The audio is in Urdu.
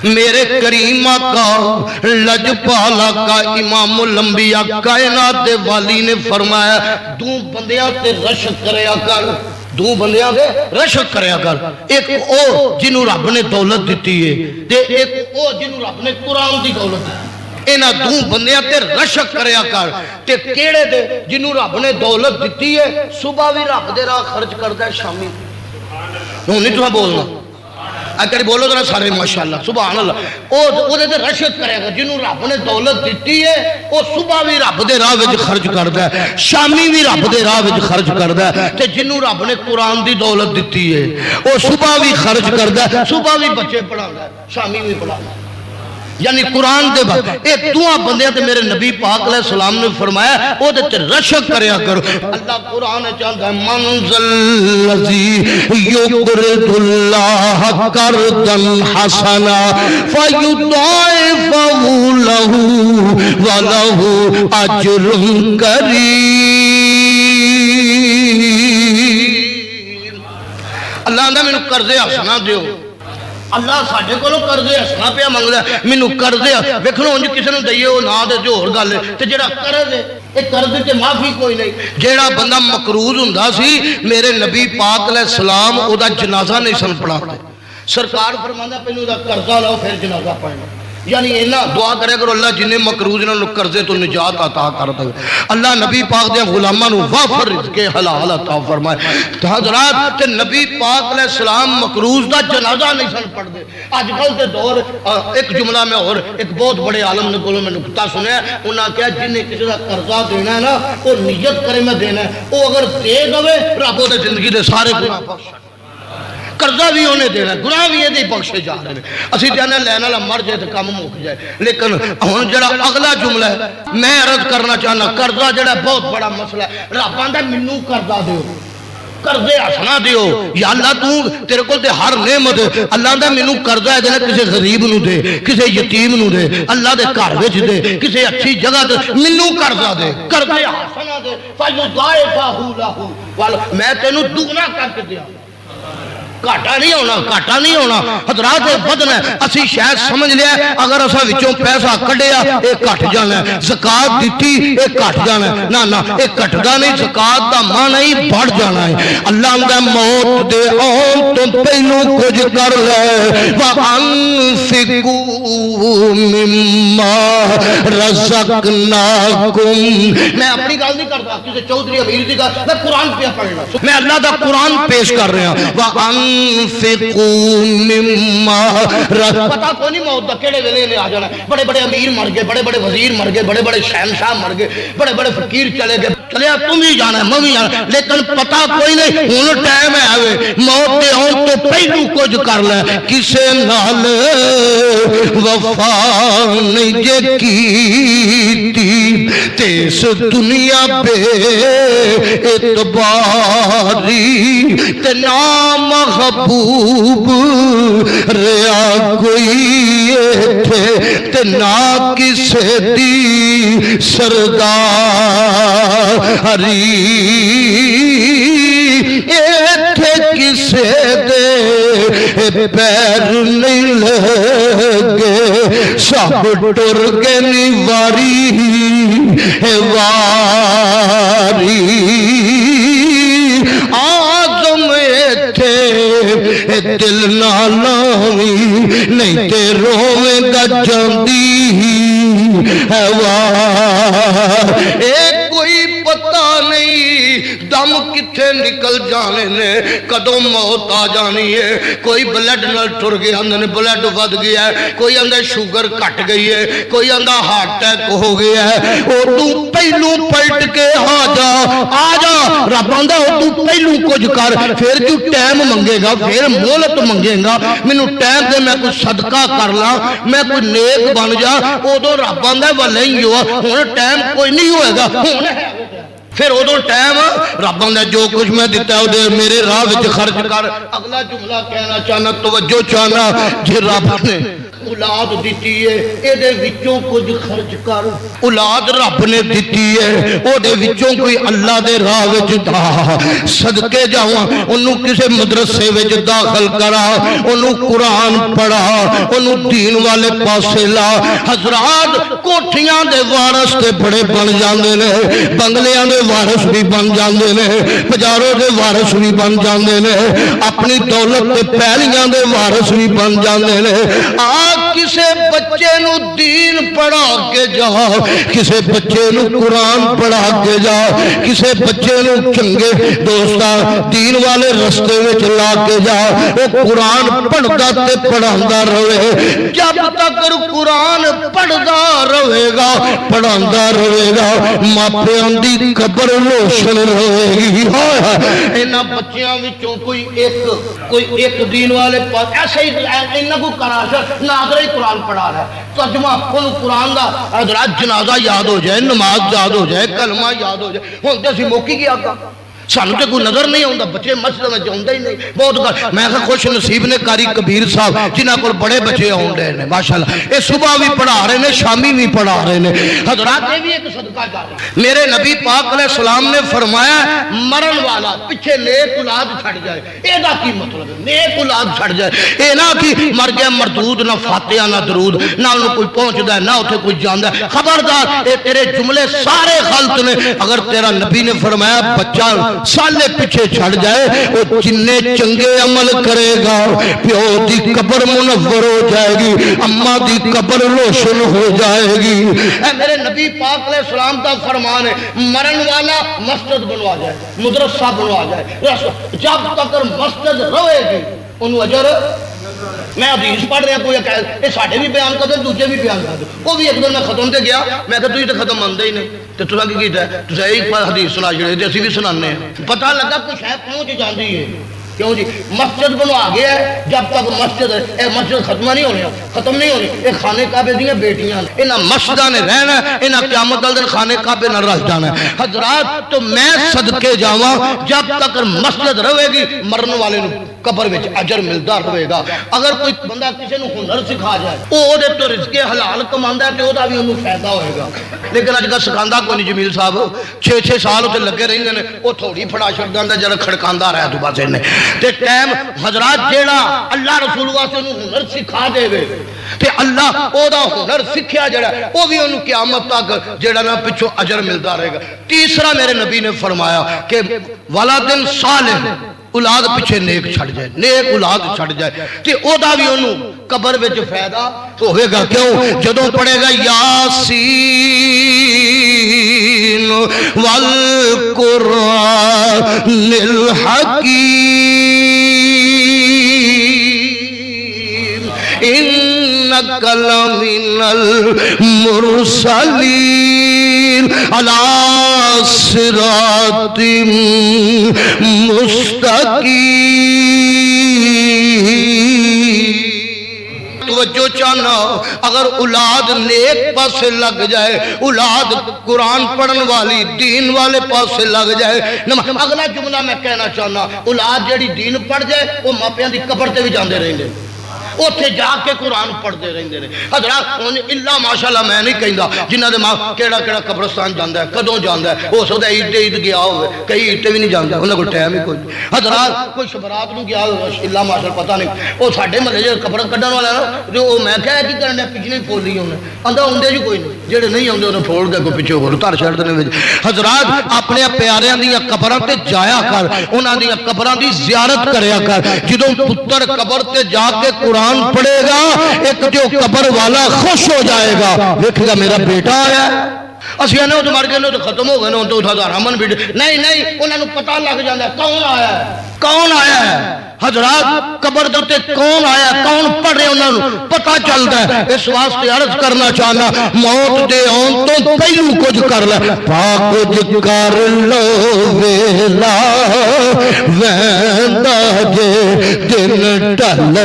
میرے کریم آقا لجپالا کا امام الانبیاء کائنات والی نے فرمایا دو بندیاں تے رشک کریا کر، دو بندیاں دے رشک کریا کر، ایک او جنہوں رب نے دولت دیتی ہے تے ایک او جنہوں رب نے قرآن دی دولت دیتی ہے، اینا دو بندیاں تے رشک کریا کر تے کیڑے دے جنہوں رب نے دولت دیتی ہے صبح بھی رب دے راہ خرچ کردا ہے شامی نہیں تو بولنا اگر بولو ذرا سارے ماشاءاللہ سبحان اللہ او دے رشک کرے گا جنہوں رب نے دولت دیتی ہے او صبح بھی رب دے راہ وچ خرچ کردا ہے شامی بھی رب دے راہ وچ خرچ کردا ہے تے جنہوں رب نے قرآن دی دولت دیتی ہے او صبح بھی خرچ کردا ہے صبح بھی بچے پڑھاوندا ہے شامی بھی پڑھاوندا ہے یعنی قرآن دے بعد اے دوہاں بندیاں تے میرے نبی پاک علیہ السلام نے فرمایا او دے تے رشک کریا کرو اللہ قرآن چاہتا ہے منزل الذی یقرض اللہ قرضا حسنا فیضاعفہ لہ ولہ اجر کریم۔ اللہ نے مینوں قرض حسنا دیو، اللہ ساڈے کولوں قرضے ہسنا پیا منگدا مینوں قرضے ویکھو انج کسے نوں دئیے او نہ دے جو ہور گل ہے تے جڑا قرض ہے اے قرض تے معافی کوئی نہیں۔ جیڑا بندہ مقروض ہوندا سی میرے نبی پاک علیہ السلام او دا جنازہ نہیں سن پڑھاندے، سرکار فرماندا پہلو دا قرضہ لاؤ پھر جنازہ پڑھنا، یعنی اینا دعا کرے کرو اللہ جنہیں مقروض انہاں نوں قرضے تو نجات عطا کر دے، اللہ نبی پاک دے غلاماں نوں وافر رزق حلال عطا فرمائے۔ تو حضرات تے نبی پاک علیہ السلام مقروض دا جنازہ نہیں سن پڑھ دے۔ آج کل تے دور ایک جملہ میں اور ایک بہت بڑے عالم نے کولوں میں نکتہ سنیا انہاں کہا جنہیں کسی دا قرضہ دینا ہے نا وہ نیت کرے میں دینا ہے، وہ اگر دے دوے رب دے زندگی دے سارے گناہ بخش قرضہ بھی انہیں دینا گناہ بھی یہ بخشے جا رہے ہیں۔ اسی جانے لینا لا مر جائے تو کام مک جائے، لیکن ہن جڑا اگلا جملہ ہے میں عرض کرنا چاہنا قرضہ جڑا بہت بڑا مسئلہ ہے۔ رب آندا مینوں قرضہ دیو، قرضے ہسنا دیو یا اللہ تو تیرے کول تے ہر نعمت اللہ آندا مینوں قرضہ ہے دینا کسے غریب نوں دے کسے یتیم نوں دے اللہ دے گھر وچ دے کسے اچھی جگہ تے مینوں قرضہ دے قرضے ہسنا دے فیضاعفہ لہ میں تینوں دگنا کر کے دیاں گھاٹا نہیں ہونا، گھاٹا نہیں ہونا۔ حضرات بدنا ہے اسی شاید سمجھ لیا اگر اسا وچوں پیسہ کڈیا اے گھٹ جانا ہے، زکات دتی اے گھٹ جانا ہے، نہ نہ اے گھٹدا نہیں، زکات دا معنی ہی بڑھ جانا ہے۔ اللہ دا موت دے آن تو پہلو کچھ کر لے وَأَنفِقُوا مِمَّا رَزَقْنَاكُمْ۔ میں اپنی گل نہیں کرتا کسی چودھری امیر دی گل، میں قرآن پہ پڑھنا، میں اللہ دا قرآن پیش کر رہا ہوں۔ انفقوا مما پتہ کو نہیں موت دا کیڑے ویلے نے آ جانا، بڑے بڑے امیر مر گئے، بڑے بڑے وزیر مر گئے، بڑے بڑے شہنشاہ مر گئے، بڑے بڑے فقیر چلے گئے، چلیا تم ہی جانا ہے میں بھی جانا، لیکن پتہ کوئی نہیں ہن ٹائم ہے آوے موت دے آن تو پہلو کچھ کر لے کسے نال وفا نہیں جے کیتی تے اس دنیا بے اعتباری تے نام محبوب ریا کوئی تھے تے نہ کسے دی سرداری ایتھے کسے دے پیر نہیں لگے سب ٹر گے نیواری واری آزم ایتھے دل نہ لاوی نہیں تے روے گا جاندی ہے وار ایک کوئی پتہ نہیں دم کتھے نکل جانے نے کدوں موت آ جانی ہے، کوئی بلڈ نال ٹر گیا اندر بلڈ ود گیا ہے، کوئی اندر شوگر کٹ گئی ہے، کوئی اندر ہارٹ اٹیک ہو گیا ہے، او تو پہلو پلٹ کے آ جا رب آندا او تو پہلو کچھ کر پھر تو ٹائم منگے گا پھر مہلت منگے گا مینوں ٹائم دے میں کوئی صدقہ کر لاں میں کوئی نیک بن جا ادو رب آندا ولن ہوا ہن ٹائم کوئی نہیں ہوئے گا ہن پھر ادو ٹائم رب نے جو کچھ میں دیتا ہے میرے راہ وچ خرچ کر. اگلا جملہ کہنا چاہنا توجہ چاہنا جی رب نے اولاد دیتی ہے اے دے وچوں کچھ خرچ کر. اولاد رب نے دیتی ہے او دے وچوں کوئی اللہ دے راہ وچ دا صدقے جاواں اونوں کسے مدرسے وچ داخل کرا اونوں قرآن پڑھا اونوں دین والے پاسے لا. حضرات کوٹھیاں دے وارث تے بڑے بن جاندے نے بنگلیاں دے وارث بھی بن جاندے نے بازاروں دے وارث بھی بن جاندے نے اپنی دولت تے پیلیاں دے وارث بھی بن جاندے نے. کسے بچے نو دین پڑھا کے جا کسے بچے نو قرآن پڑھا کے جا کسے بچے نو چنگے دوستا دین والے رستے وچ لا کے جا وہ قرآن پڑھدا تے پڑھاندا رہے. جب تک قرآن پڑھدا رہے گا پڑھاندا رہے گا ماپیاں دی قبر روشن رہے گی. انہاں بچیاں وچوں کوئی ایک دین والے پاس ایسے ہی انہاں کو کراش ناظر ہی قرآن پڑھا رہا ہے ترجمہ انہوں قرآن دا حضرات جنازہ یاد ہو جائے نماز یاد ہو جائے کلمہ یاد ہو جائے ہوں تے اسی موقع کی آقا سانو تے کوئی نظر نہیں آتا بچے مسجد میں جاؤں ہی نہیں. بہت گل میں کہا خوش نصیب نے قاری کبیر صاحب جنہاں کو بڑے بچے آن رہے ہیں ماشاءاللہ یہ صبح بھی پڑھا رہے ہیں شامی بھی پڑھا رہے ہیں. حضرات یہ بھی ایک صدقہ جاری. میرے نبی پاک علیہ السلام نے فرمایا مرن والا پیچھے نیک اولاد چھڑ جائے. اے دا کی مطلب ہے نیک اولاد چھڑ جائے اے نہ کہ مر گیا مردود نہ فاتحہ نہ درود نہ انہوں کوئی پہنچدا ہے نہ اتھے کوئی جاندا ہے. خبردار اے تیرے جملے سارے غلط نے. اگر تیرا نبی نے فرمایا بچہ سالے پیچھے چھڑ جائے وہ جننے چنگے عمل کرے گا پیو دی قبر منور ہو جائے گی اماں دی قبر روشن ہو جائے گی. اے میرے نبی پاک علیہ السلام کا فرمان ہے مرن والا مسجد بنوا جائے مدرسہ بنوا جائے جب تک مسجد رہے گی انہوں اجر. میں حدیث پڑھ رہا کوئی یہ ساڑھے بھی بیان کر دیں دوسرے بھی بیان کر دیں. وہ بھی ایک دن میں ختم تے گیا میں کہا تجھے تو ختم مانتے ہی نہیں تو تُسا کی کیتا ہے تُسا ایک حدیث سنا جڑے تھے اسی بھی سنانے ہیں. پتہ لگا کچھ ہے پہنچ جاندی ہے کیوں جی مسجد بنوا گیا ہے جب تک مسجد اے مسجد ختم نہیں ہونی ختم نہیں ہونی. اے خانے کعبے دیاں بیٹیاں انہاں مسجداں نے رہنا انہاں قیامت والے دن خانے کعبے نہ رہ جانا. حضرات تو میں صدقے جاواں جب تک مسجد رہے گی مرن والے نو قبر وچ اجر ملدا رہے گا. اگر کوئی بندہ کسی نو ہنر سکھا جائے او دے تو رزق حلال کماندا ہے تے او دا بھی اونوں فائدہ ہوئے گا. لیکن اج کل سکھاندا کوئی نہیں. جمیل صاحب 6 سال تے لگے رہندے نے او تھوڑی پھڑا چھڑ جاندا جڑا کھڑکاندا رہے تو بس نے تے ٹائم. حضرات جیڑا اللہ رسول واسطے اونوں ہنر سکھا دے وے تے اللہ او دا ہنر سکھیا جڑا او بھی اونوں قیامت تک جیڑا نا پیچھے اجر ملدا رہے گا. تیسرا میرے نبی نے فرمایا کہ ولدن صالح اولاد پیچھے نیک چھڑ جائے نیک اولاد چھڑ جائے تے او دا بھی انہوں قبر وچ فائدہ ہوئے گا. کیوں جدوں پڑھے گا یاسین والقرآن الحکیم انک لمن المرسلین علی صراط مستقیم. توجہ چاہنا اگر اولاد نیک پاسے لگ جائے اولاد قرآن پڑھن والی دین والے پاسے لگ جائے. اگلا جملہ میں کہنا چاہنا اولاد جیڑی دین پڑھ جائے وہ ماپیاں دی قبر تے بھی جاندے رہیں گے اوتھے جا کے قرآن پڑھتے رہندے نے. حضرات اللہ ماشاءاللہ میں نہیں کہندا جنہاں دے ماں کیڑا قبرستان جاندا ہے کدوں جاندا ہے ہو سکدا ہے عید گیا ہوے کئی عید بھی نہیں جاندا انہاں کول ٹائم ہی کوئی. حضرات کوئی شبرات نو گیا اللہ ماشاءاللہ پتہ نہیں او ساڈے محلے جو قبر کڈن والا نا جو میں کہیا کی کرن دے پچھنے پھولی اونے آندا ہوندے جی کوئی نہیں جڑے نہیں ہوندے انہاں پھول کے کوئی پیچھے ہور دھر چھڑ دے. حضرات اپنے پیاریاں دیاں قبراں تے جایا کر انہاں دیاں قبراں دی زیارت کریا کر. جدوں پتر قبر تے جا کے قرآن پڑھے گا ایک جو قبر والا خوش ہو جائے گا دیکھے گا میرا بیٹا آیا ہے. اسی آنے تو مر گئے تو ختم ہو گئے نا تو اٹھا رحمن بیٹے نہیں انہوں نے پتہ لگ جاتا ہے کون آیا ہے کون آیا ہے. حضرات قبر دے کون آیا کون پڑھ رہے انہوں نے پتہ چلتا ہے. اس واسطے عرض کرنا چاہنا موت دے آن تو پہلو کچھ کر لے کچھ کر لو ویلا ویندا جے دن ٹل